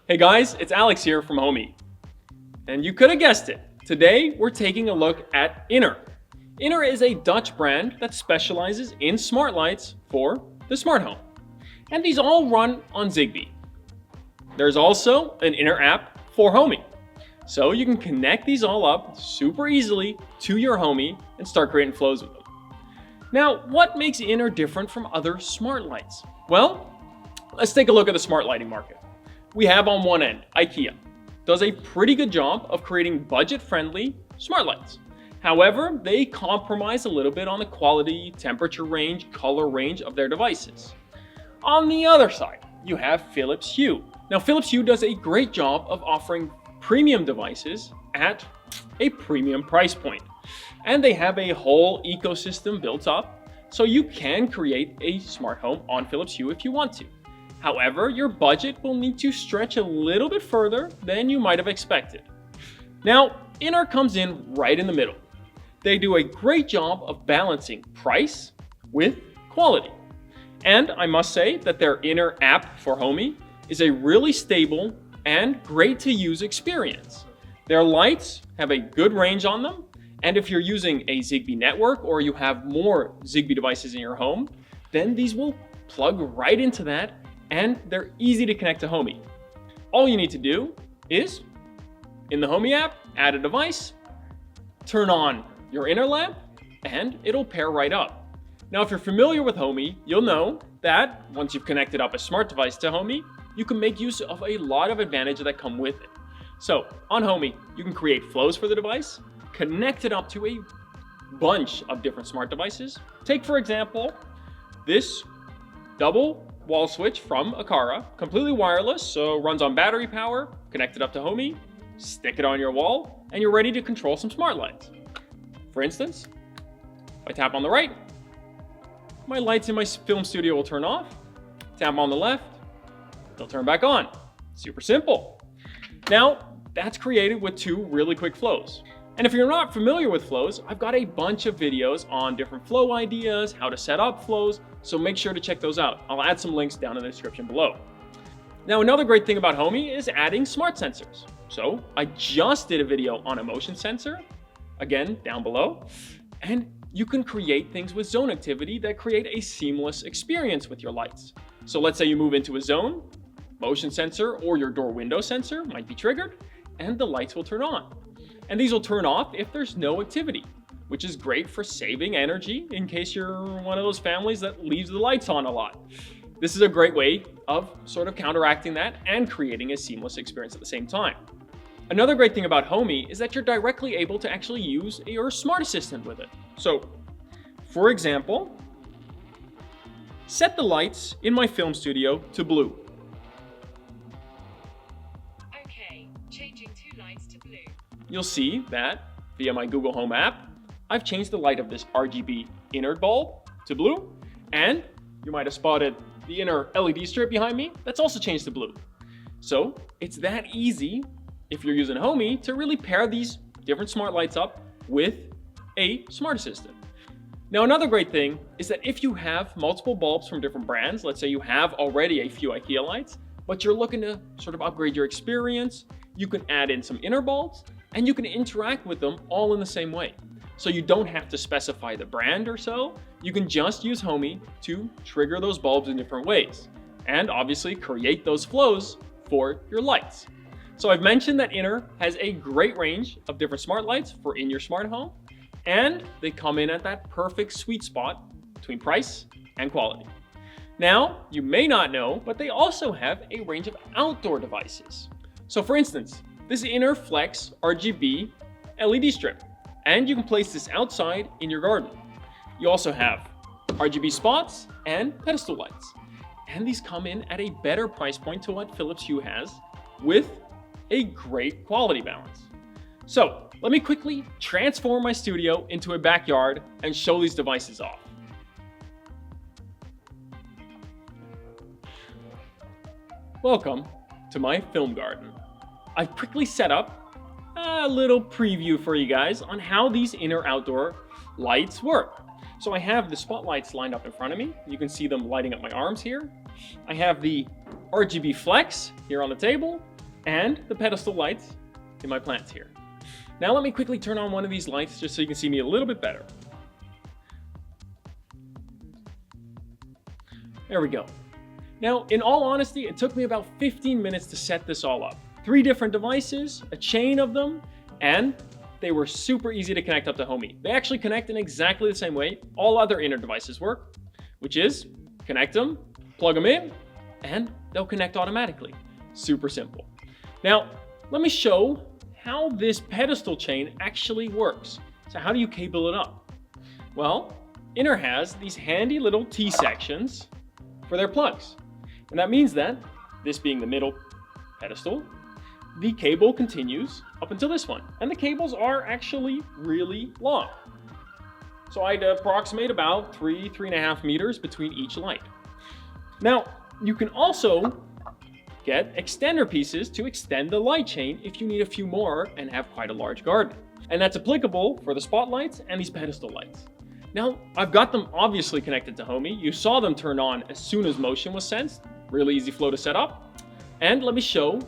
Hey guys, it's Alex here from Homey. And you could have guessed it. Today we're taking a look at Innr. Innr is a Dutch brand that specializes in smart lights for the smart home. And these all run on Zigbee. There's also an Innr app for Homey. So you can connect these all up super easily to your Homey and start creating flows with them. Now, what makes Innr different from other smart lights? Well, let's take a look at the smart lighting market. We have on one end, IKEA. Does a pretty good job of creating budget-friendly smart lights. However, they compromise a little bit on the quality, temperature range, color range of their devices. On the other side, you have Philips Hue. Now, Philips Hue does a great job of offering premium devices at a premium price point. And they have a whole ecosystem built up, so you can create a smart home on Philips Hue if you want to. However, your budget will need to stretch a little bit further than you might have expected. Now, Innr comes in right in the middle. They do a great job of balancing price with quality. And I must say that their Innr app for Homey is a really stable and great to use experience. Their lights have a good range on them, and if you're using a Zigbee network or you have more Zigbee devices in your home, then these will plug right into that, and they're easy to connect to Homey. All you need to do is, in the Homey app, add a device, turn on your Innr lamp, and it'll pair right up. Now, if you're familiar with Homey, you'll know that once you've connected up a smart device to Homey, you can make use of a lot of advantages that come with it. So, on Homey, you can create flows for the device, connect it up to a bunch of different smart devices. Take, for example, this double wall switch from Aqara, completely wireless, so runs on battery power, connect it up to Homey, stick it on your wall, and you're ready to control some smart lights. For instance, if I tap on the right, my lights in my film studio will turn off. Tap on the left, they'll turn back on. Super simple. Now, that's created with two really quick flows. And if you're not familiar with flows, I've got a bunch of videos on different flow ideas, how to set up flows, so make sure to check those out. I'll add some links down in the description below. Now, another great thing about Homey is adding smart sensors. So I just did a video on a motion sensor, again, down below, and you can create things with zone activity that create a seamless experience with your lights. So let's say you move into a zone, motion sensor or your door window sensor might be triggered, and the lights will turn on. And these will turn off if there's no activity, which is great for saving energy in case you're one of those families that leaves the lights on a lot. This is a great way of sort of counteracting that and creating a seamless experience at the same time. Another great thing about Homey is that you're directly able to actually use your smart assistant with it. So, for example, set the lights in my film studio to blue. Okay, changing two lights to blue. You'll see that via my Google Home app, I've changed the light of this RGB Innr bulb to blue, and you might have spotted the Innr LED strip behind me, that's also changed to blue. So it's that easy, if you're using Homey, to really pair these different smart lights up with a smart assistant. Now, another great thing is that if you have multiple bulbs from different brands, let's say you have already a few IKEA lights, but you're looking to sort of upgrade your experience, you can add in some Innr bulbs, and you can interact with them all in the same way. So you don't have to specify the brand or so, you can just use Homey to trigger those bulbs in different ways, and obviously create those flows for your lights. So I've mentioned that Innr has a great range of different smart lights for in your smart home, and they come in at that perfect sweet spot between price and quality. Now, you may not know, but they also have a range of outdoor devices. So for instance, this Innr Flex RGB LED strip, and you can place this outside in your garden. You also have RGB spots and pedestal lights, and these come in at a better price point to what Philips Hue has with a great quality balance. So let me quickly transform my studio into a backyard and show these devices off. Welcome to my film garden. I've quickly set up a little preview for you guys on how these Innr outdoor lights work. So I have the spotlights lined up in front of me. You can see them lighting up my arms here. I have the RGB Flex here on the table, and the pedestal lights in my plants here. Now let me quickly turn on one of these lights just so you can see me a little bit better. There we go. Now, in all honesty, it took me about 15 minutes to set this all up. 3 different devices, a chain of them, and they were super easy to connect up to Homey. They actually connect in exactly the same way all other Innr devices work, which is connect them, plug them in, and they'll connect automatically. Super simple. Now, let me show how this pedestal chain actually works. So how do you cable it up? Well, Innr has these handy little T-sections for their plugs. And that means that, this being the middle pedestal, the cable continues up until this one. And the cables are actually really long. So I'd approximate about 3.5 meters between each light. Now, you can also get extender pieces to extend the light chain if you need a few more and have quite a large garden. And that's applicable for the spotlights and these pedestal lights. Now, I've got them obviously connected to Homey. You saw them turn on as soon as motion was sensed. Really easy flow to set up. And let me show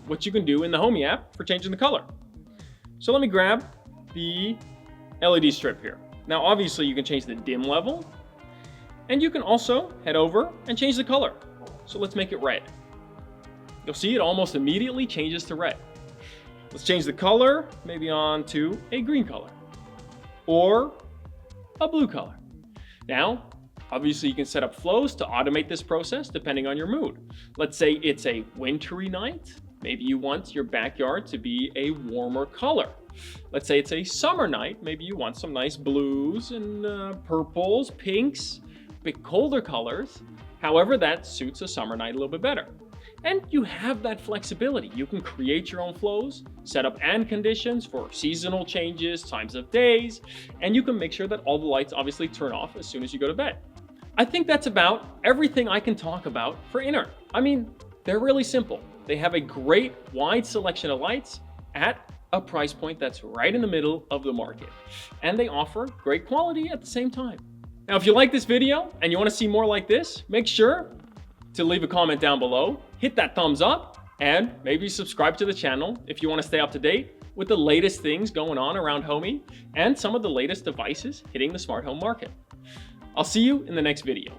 what you can do in the Homey app for changing the color. So let me grab the LED strip here. Now, obviously you can change the dim level, and you can also head over and change the color. So let's make it red. You'll see it almost immediately changes to red. Let's change the color, maybe on to a green color or a blue color. Now, obviously you can set up flows to automate this process depending on your mood. Let's say it's a wintry night. Maybe you want your backyard to be a warmer color. Let's say it's a summer night. Maybe you want some nice blues and purples, pinks, a bit colder colors. However, that suits a summer night a little bit better. And you have that flexibility. You can create your own flows, set up and conditions for seasonal changes, times of days, and you can make sure that all the lights obviously turn off as soon as you go to bed. I think that's about everything I can talk about for Innr. I mean, they're really simple. They have a great wide selection of lights at a price point that's right in the middle of the market. And they offer great quality at the same time. Now, if you like this video and you want to see more like this, make sure to leave a comment down below, hit that thumbs up, and maybe subscribe to the channel if you want to stay up to date with the latest things going on around Homey and some of the latest devices hitting the smart home market. I'll see you in the next video.